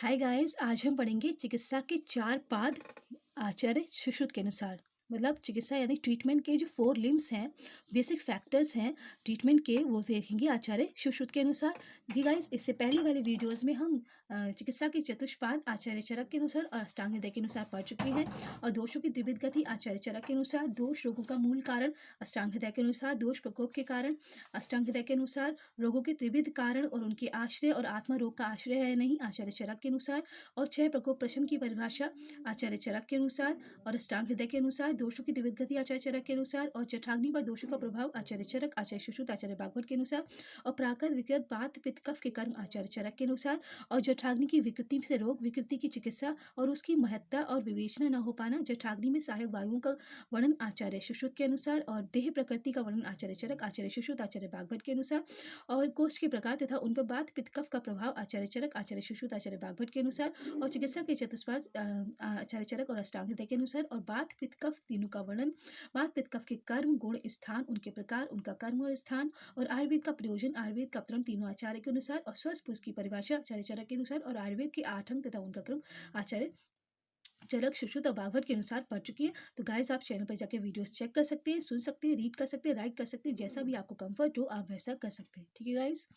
Hi guys, आज हम पढ़ेंगे चिकित्सा के 4 पाद आचार्य सुश्रुत के अनुसार। मतलब चिकित्सा यानी ट्रीटमेंट के जो 4 लिम्स हैं, बेसिक फैक्टर्स हैं ट्रीटमेंट के, वो देखेंगे आचार्य सुश्रुत के अनुसार। देखिए गाइस, इससे पहले वाले वीडियोस में हम चिकित्सा के चतुष्पाद आचार्य चरक के अनुसार और अष्टांग हृदय के अनुसार पढ़ चुके हैं। और दोषों की त्रिविध गति आचार्य चरक के अनुसार, दोष रोगों का मूल कारण अष्टांग हृदय के अनुसार, दोष प्रकोप के कारण अष्टांग हृदय के अनुसार, रोगों के त्रिविध कारण और उनके आश्रय और आत्मा रोग का आश्रय है नहीं आचार्य चरक के अनुसार, और 6 प्रकोप प्रशम की परिभाषा आचार्य चरक के अनुसार, और अष्टांग हृदय के अनुसार, दोषों की त्रिविध गति आचार्य चरक के अनुसार, और जठराग्नि पर दोषों का प्रभाव आचार्य चरक, आचार्य सुश्रुत, आचार्य भागवत के अनुसार, और प्राकृत विकृत बात पित्त कफ के कर्म आचार्य चरक के अनुसार, और जठराग्नि की विकृति से रोग विकृति की चिकित्सा और उसकी महत्ता और विवेचना न हो पाना, जठराग्नि में सहायक वायुओं का वर्णन आचार्य सुश्रुत के अनुसार, और देह प्रकृति का वर्णन आचार्य चरक, आचार्य सुश्रुत, आचार्य भागवत के अनुसार, और कोष्ठ के प्रकार तथा उन पर बात पित्त कफ का प्रभाव आचार्य चरक, आचार्य सुश्रुत, आचार्य भागवत के अनुसार, और चिकित्सा के चतुष्पाद आचार्य चरक और अष्टांग हृदय के अनुसार, और बात पित्त कफ तीनों का वर्णन, बात पित्त कफ के कर्म गुण स्थान उनके प्रकार उनका कर्म और स्थान, और आयुर्वेद का प्रयोजन आयुर्वेद का क्रम तीनों आचार्य के अनुसार, और स्वस्थ पुरुष की परिभाषा आचार्य चरक के अनुसार, और आयुर्वेद के 8 अंग तथा उनका क्रम आचार्य चरक सुश्रुत और भागवत के अनुसार पढ़ चुकी है। तो गाइस, आप चैनल पर जाकर वीडियोस चेक कर सकते हैं, सुन सकते हैं, रीड कर सकते हैं, राइट कर सकते हैं, जैसा भी आपको कंफर्ट हो आप वैसा कर सकते हैं। ठीक है गाइस,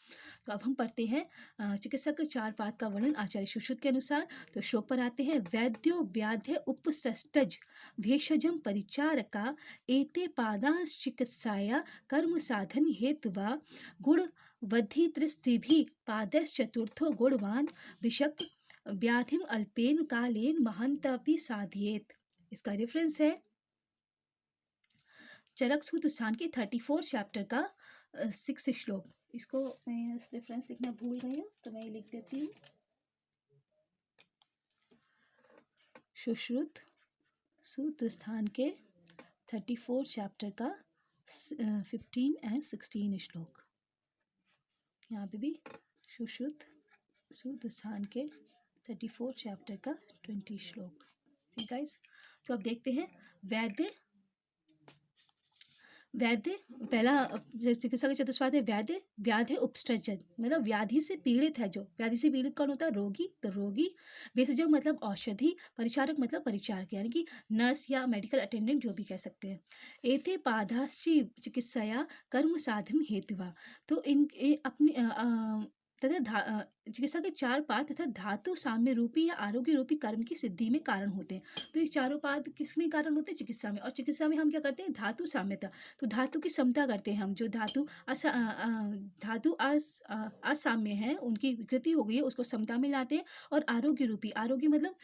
तो अब हम पढ़ते हैं चिकित्सा के 4 पाद का वर्णन आचार्य सुश्रुत के अनुसार। तो श्लोक पर आते हैं। वैद्यो व्याध्य उपसृष्टज भेषजम परिचारका एते पादांश चिकित्साया कर्म साधन हेतुवा गुण वधि त्रिस्त्रिभिः पादश्चतुर्थो गुणवान विषक व्याधिम अल्पेन कालेन महंतपि साधियेत। इसका रेफरेंस है चरक सूत्र स्थान के 34 चैप्टर का 6 श्लोक। इसको मैं रेफरेंस लिखना भूल गई हूँ तो मैं ये लिख देती हूँ। सुश्रुत सूत्र स्थान के 34 चैप्टर का 15 एंड 16 श्लोक। यहाँ पे भी सुश्रुत सूत्र स्थान के 34 चैप्टर का 20 श्लोक। ठीक गाइस, तो अब देखते हैं वैद्य पहला चिकित्सा का चतुष्पाद है वैद्य व्याधि उपसृजन, मतलब व्याधि से पीड़ित है। जो व्याधि से पीड़ित कौन होता है? रोगी। तो रोगी, भेषजम मतलब औषधि, परिचारक मतलब परिचारक यानी कि नर्स या मेडिकल अटेंडेंट जो भी कह सकते हैं। एते पादाश्ची चिकित्साया कर्म साधन हेतुवा, तो इन अपनी तथा चिकित्सा के 4 पाद तथा धातु साम्य रूपी या आरोग्य रूपी कर्म की सिद्धि में कारण होते हैं। तो ये चारों पाद किस में कारण होते हैं? चिकित्सा में। और चिकित्सा में हम क्या करते हैं? धातु साम्यता। तो धातु की समता करते हैं हम। जो धातु असाम्य है, उनकी विकृति हो गई है, उसको समता में लाते हैं। और आरोग्य रूपी, आरोग्य मतलब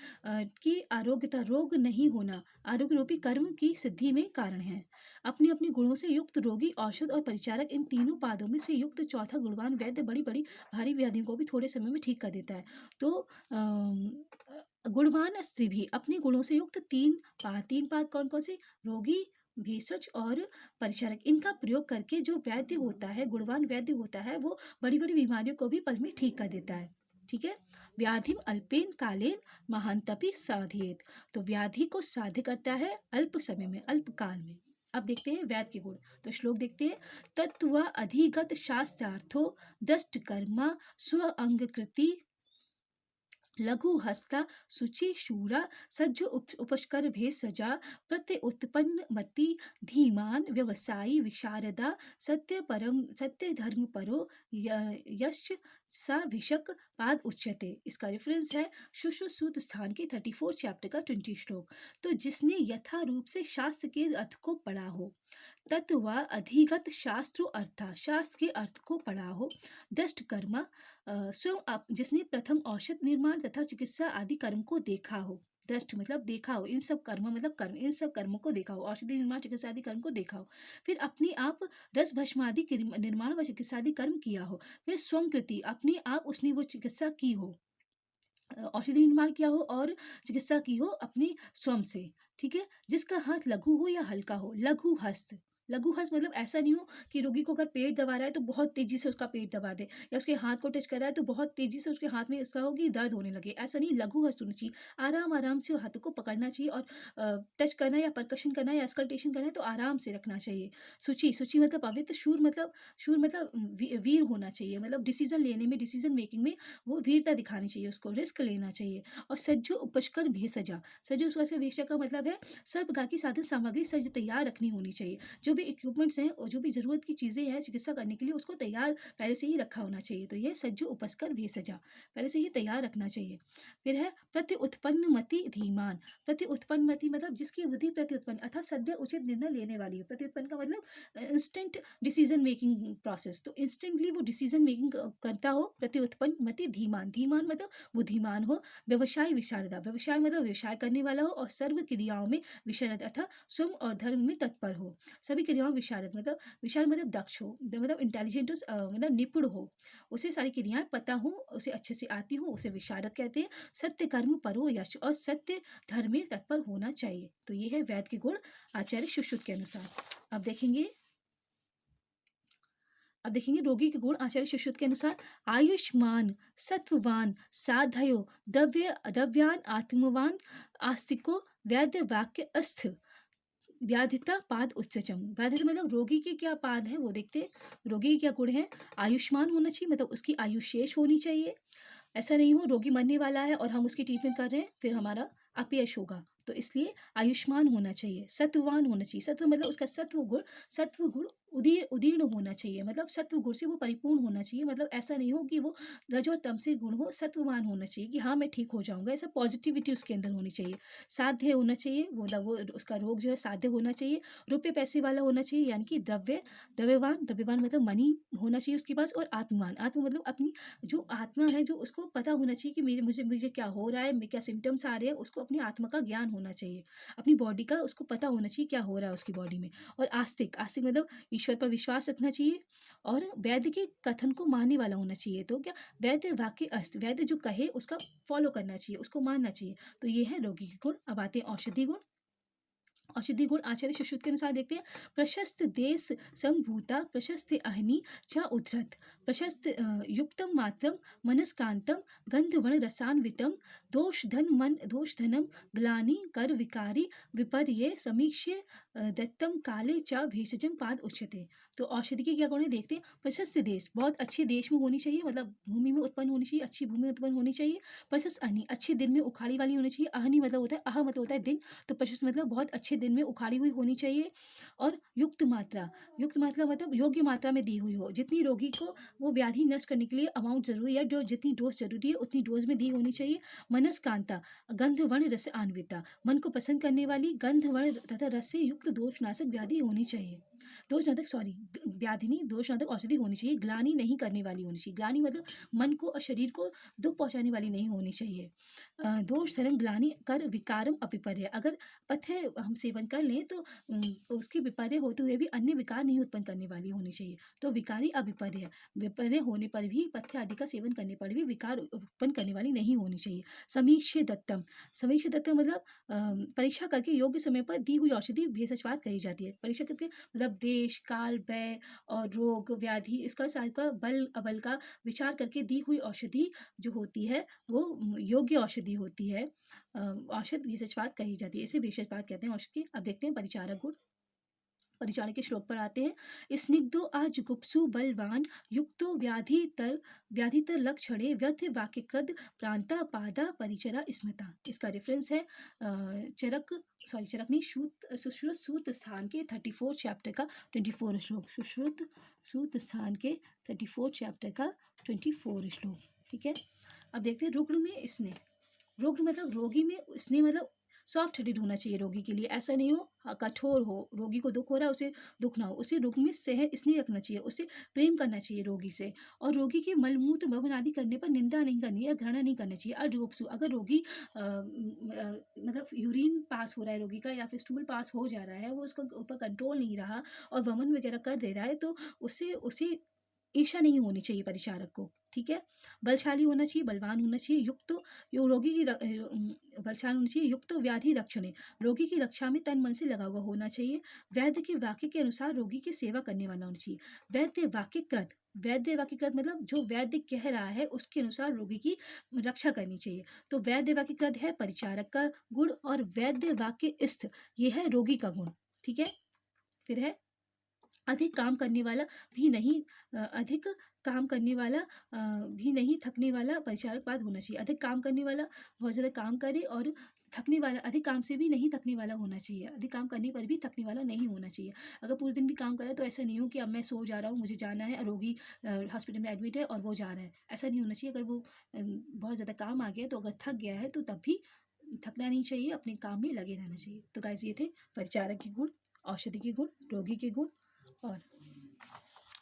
कि आरोग्यता, रोग नहीं होना, आरोग्य रूपी कर्म की सिद्धि में कारण है। अपने अपने गुणों से युक्त रोगी, औषध और परिचारक, इन तीनों पादों में से युक्त चौथा गुणवान वैद्य बड़ी बड़ी भारी व्याधियों को भी थोड़े समय में ठीक कर देता है। तो गुणवान स्त्री भी अपने गुणों से युक्त 3 पाद कौन कौन से? रोगी, भेषज और परिचारक, इनका प्रयोग करके जो वैद्य होता है, गुणवान वैद्य होता है, वो बड़ी बड़ी बीमारियों को भी पल में ठीक कर देता है। ठीक है। व्याधिम अल्पेन कालेन महांतपि साधियेत, तो व्याधि को साध्य करता है अल्प समय में, अल्प काल में। अब देखते हैं वैद्य के गुण। तो श्लोक देखते हैं। तत्व अधिगत शास्त्रार्थो दष्ट कर्मा स्व अंगकृति लघु हस्ता शुचि शूरा सज्ज उपस्कर भेषजा प्रत्य उत्पन्न मति धीमान व्यवसायी विशारदा सत्य धर्म परो यश्च सा भिषक पाद उच्यते। इसका रेफरेंस है सुश्रुत सूत्र स्थान के 34 चैप्टर का 20 श्लोक। तो जिसने यथा रूप से शास्त्र के अर्थ को पढ़ा हो, तत्व अधिगत शास्त्र अर्थात शास्त्र के अर्थ को पढ़ा हो, दष्ट कर्मा स्वयं जिसने प्रथम औषध निर्माण तथा चिकित्सा आदि कर्म को देखा हो। दृष्ट मतलब देखा हो, इन सब कर्म मतलब कर्म, इन सब कर्मों को देखा हो, औषधि निर्माण चिकित्सा आदि कर्म को देखा हो। फिर अपने आप रस भस्म आदि के निर्माण व चिकित्सा आदि कर्म किया हो। फिर स्वंकृति, अपने आप उसने वो चिकित्सा की हो, औषधि निर्माण किया हो और चिकित्सा की हो अपने स्वयं से। ठीक है। जिसका हाथ लघु हो या हल्का हो, लघु हस्त, लघु हस्त मतलब ऐसा नहीं हो कि रोगी को अगर पेट दबा रहा है तो बहुत तेज़ी से उसका पेट दबा दे, या उसके हाथ को टच कर रहा है तो बहुत तेज़ी से उसके हाथ में इसका हो कि दर्द होने लगे, ऐसा नहीं, लघु हस्त होना चाहिए। आराम-आराम से हाथों को पकड़ना चाहिए, और टच करना या परकशन करना या स्कल्टेशन करना है तो आराम से रखना चाहिए। शुचि मतलब पवित्र, शूर मतलब वीर होना चाहिए, मतलब डिसीज़न लेने में, डिसीज़न मेकिंग में वो वीरता दिखानी चाहिए, उसको रिस्क लेना चाहिए। और सज्जो उपस्कर भेषजा, सज्जो उपस्कर भेषजा का मतलब है सब प्रकार की साधन सामग्री सज तैयार रखनी होनी चाहिए। जो भी इक्विपमेंट्स हैं और जो भी ज़रूरत की चीज़ें हैं चिकित्सा करने के लिए, उसको तैयार पहले से ही रखा होना चाहिए। तो ये सज्जो उपस्कर भेषजा, पहले से ही तैयार रखना चाहिए। फिर है प्रति उत्पन्न मति धीमान। प्रति उत्पन्न मति मतलब जिसकी बुद्धि प्रति उत्पन्न अर्थात सद्य उचित निर्णय लेने वाली हो। प्रति उत्पन्न का मतलब इंस्टेंट डिसीजन मेकिंग प्रोसेस, तो इंस्टेंटली वो डिसीजन मेकिंग करता हो। प्रति उत्पन्न मति धीमान, धीमान मतलब बुद्धिमान हो। व्यवसाय विशारदा, व्यवसाय मतलब व्यवसाय करने वाला हो, और सर्व क्रियाओं में विशारद अर्थात स्वयं और धर्म में तत्पर हो। सभी क्रियाओं में विशारद मतलब दक्ष हो, मतलब इंटेलिजेंट हो, मतलब निपुण हो, उसे सारी क्रियाएं पता हो, उसे अच्छे से आती हो, उसे विशारद कहते हैं। सत्य कर्म परो यश, और सत्य धर्म में तत्पर होना चाहिए। तो ये है वैद्य के गुण आचार्य सुश्रुत के अनुसार। अब देखेंगे रोगी के गुण आचार्य सुश्रुत के अनुसार। आयुष्मान, सत्ववान, साधयो, द्रव्यान, आत्मवान, आस्तिको, वैद्य वाक्य अस्थ, व्याधिता पाद उच्चचम। व्याधिता मतलब रोगी के क्या पाद है वो देखते हैं। रोगी के क्या गुण है? आयुष्मान होना चाहिए, मतलब उसकी आयु शेष होनी चाहिए। ऐसा नहीं हो रोगी मरने वाला है और हम उसकी ट्रीटमेंट कर रहे हैं, फिर हमारा अपयश होगा, तो इसलिए आयुष्मान होना चाहिए। सत्ववान होना चाहिए, सत्व मतलब उसका सत्व गुण उदीर्ण होना चाहिए, मतलब सत्व गुण से वो परिपूर्ण होना चाहिए। मतलब ऐसा नहीं हो कि वो रज और तमसे गुण हो, सत्ववान होना चाहिए कि हाँ मैं ठीक हो जाऊंगा, ऐसा पॉजिटिविटी उसके अंदर होनी चाहिए। साध्य होना चाहिए, मतलब वो उसका रोग जो है साध्य होना चाहिए। रुपये पैसे वाला होना चाहिए, यानी कि द्रव्यवान मतलब मनी होना चाहिए उसके पास। और आत्मवान, आत्म मतलब अपनी जो आत्मा है, जो उसको पता होना चाहिए कि मुझे क्या हो रहा है, क्या सिम्टम्स आ रहे हैं, उसको अपनी आत्मा का ज्ञान होना चाहिए, अपनी बॉडी का उसको पता होना चाहिए क्या हो रहा है उसकी बॉडी में। और आस्तिक मतलब ईश्वर पर विश्वास रखना चाहिए, और वैद्य के कथन को मानने वाला होना चाहिए। तो क्या वैद्य वाक्य अस्त, वैद्य जो कहे उसका फॉलो करना चाहिए, उसको मानना चाहिए। तो ये है रोगी के गुण। अब आते हैं औषधि गुण। औषधि गुण आचार्य सुश्रुत के अनुसार देखते हैं। प्रशस्त देश संभूता, प्रशस्त अहनी च उद्धृत, प्रशस्त युक्तम मात्रम मनस्कांतम गंधवण रसान्वितम, दोष धनम ग्लानि कर विकारी विपर्ये समीक्ष्य दत्तम काले च भेषजम पाद उच्यते। तो औषधि के क्या गुण है देखते हैं। प्रशस्त देश, बहुत अच्छे देश में होनी चाहिए, मतलब भूमि में उत्पन्न होनी चाहिए, अच्छी भूमि में उत्पन्न होनी चाहिए। प्रशस्त अहनी, अच्छे दिन में उखाड़ी वाली होनी चाहिए। अहनी मतलब होता है, अह मतलब होता है दिन, तो प्रशस्त मतलब बहुत अच्छे दिन में उखाड़ी हुई होनी चाहिए। और युक्त मात्रा मतलब योग्य मात्रा में दी हुई हो, जितनी रोगी को वो व्याधि नष्ट करने के लिए अमाउंट जरूरी है, जो जितनी डोज जरूरी है उतनी डोज में दी होनी चाहिए। मनस्कांता, गंधवर्ण रस आन्विता, मन को पसंद करने वाली गंधवर्ण तथा रस से युक्त दोषनाशक व्याधि होनी चाहिए। दोषनाशक सॉरी व्याधि नहीं, दोषनाशक औषधि होनी चाहिए। ग्लानि नहीं करने वाली होनी चाहिए। ग्लानि मतलब मन को और शरीर को दुख पहुंचाने वाली नहीं होनी चाहिए। दोष धर्म ग्लानि कर विकारम अपिपर्य, अगर पथ्य हम सेवन कर लें तो उसके विपर्य होते हुए भी अन्य विकार नहीं उत्पन्न करने वाली होनी चाहिए। तो विकारी अविपर्य, विपर्य होने पर भी, पथ्य आदि का सेवन करने पर भी विकार उत्पन्न करने वाली नहीं होनी चाहिए। समीक्ष दत्तम मतलब परीक्षा करके योग्य समय पर दी हुई औषधि भेषजपात कही जाती है। परीक्षा करके मतलब देश काल व्यय और रोग व्याधि इसका सारा का बल अबल का विचार करके दी हुई औषधि जो होती है वो योग्य औषधि होती है। औषध भेषजपात कही जाती है, इसे भेषजपात कहते हैं औषधि। अब देखते हैं परिचारक गुण। परिचारक के श्लोक पर आते हैं। स्निग्धो आजुगुप्सु बलवान, युक्तो व्याधितर लक्षणे व्यथ वाक्यकृद प्रांता पादा परिचरा स्मृता। इसका रेफरेंस है चरक नहीं, सुश्रुत सूत स्थान के 34 चैप्टर का 24 श्लोक। सुश्रुत सूत स्थान के 34 चैप्टर का 24 श्लोक। ठीक है, अब देखते हैं रुग्ण में स्नेह। रुग्ण मतलब रोगी में स्नेह, मतलब सॉफ्ट हेडेड होना चाहिए रोगी के लिए, ऐसा नहीं हो कठोर हो। रोगी को दुख हो रहा है, उसे दुख ना हो, उसे रोग में स्नेह रखना चाहिए, उसे प्रेम करना चाहिए रोगी से। और रोगी के मलमूत्र भवन आदि करने पर निंदा नहीं करनी है, घृणा नहीं करनी चाहिए। अजुगुप्सु, अगर रोगी मतलब यूरिन पास हो रहा है रोगी का, या फिर स्टूल पास हो जा रहा है, वो उसका ऊपर कंट्रोल नहीं रहा और वमन वगैरह कर दे रहा है, तो उसे ईर्ष्या नहीं होनी चाहिए परिचारक को। ठीक है। बलशाली होना चाहिए, बलवान होना चाहिए, युक्त रोगी की बलशाली होना चाहिए, युक्त व्याधि रक्षणे, रोगी की रक्षा में तन मन से लगा हुआ होना चाहिए। वैद्य के वाक्य के अनुसार रोगी की सेवा करने वाला होना चाहिए। वैद्य वाक्यकृत मतलब जो वैद्य कह रहा है उसके अनुसार रोगी की रक्षा करनी चाहिए। तो वैद्य वाक्यकृत है परिचारक का गुण, और वैद्य वाक्यस्थ ये है रोगी का गुण। ठीक है। फिर है अधिक काम करने वाला भी नहीं अधिक काम करने वाला भी नहीं थकने वाला परिचारक पाद होना चाहिए। अधिक काम करने वाला बहुत ज़्यादा काम करे, और थकने वाला अधिक काम से भी नहीं थकने वाला होना चाहिए। अधिक काम करने पर भी थकने वाला नहीं होना चाहिए। अगर पूरे दिन भी काम करे तो ऐसा नहीं हो कि अब मैं सो जा रहा हूँ, मुझे जाना है, रोगी हॉस्पिटल में एडमिट है और वो जा रहा है, ऐसा नहीं होना चाहिए। अगर वो बहुत ज़्यादा काम आ गया है तो अगर थक गया है तो तब भी थकना नहीं चाहिए, अपने काम में लगे रहना चाहिए। तो गाइस ये थे परिचारक के गुण, औषधि के गुण, रोगी के गुण और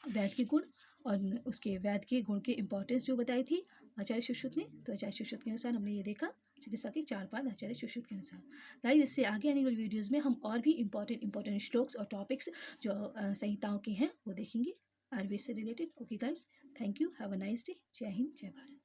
वैद्य के गुण, और उसके वैद्य के गुण की इंपॉर्टेंस जो बताई थी आचार्य सुश्रुत ने। तो आचार्य सुश्रुत के अनुसार हमने ये देखा चिकित्सा के 4 पाद आचार्य सुश्रुत के अनुसार। गाइस इससे आगे आने वाली वीडियोज़ में हम और भी इंपॉर्टेंट श्लोक्स और टॉपिक्स जो संहिताओं के हैं वो देखेंगे आयुर्वेद से related. Okay guys, thank you, have a nice day. जय हिंद, जय भारत।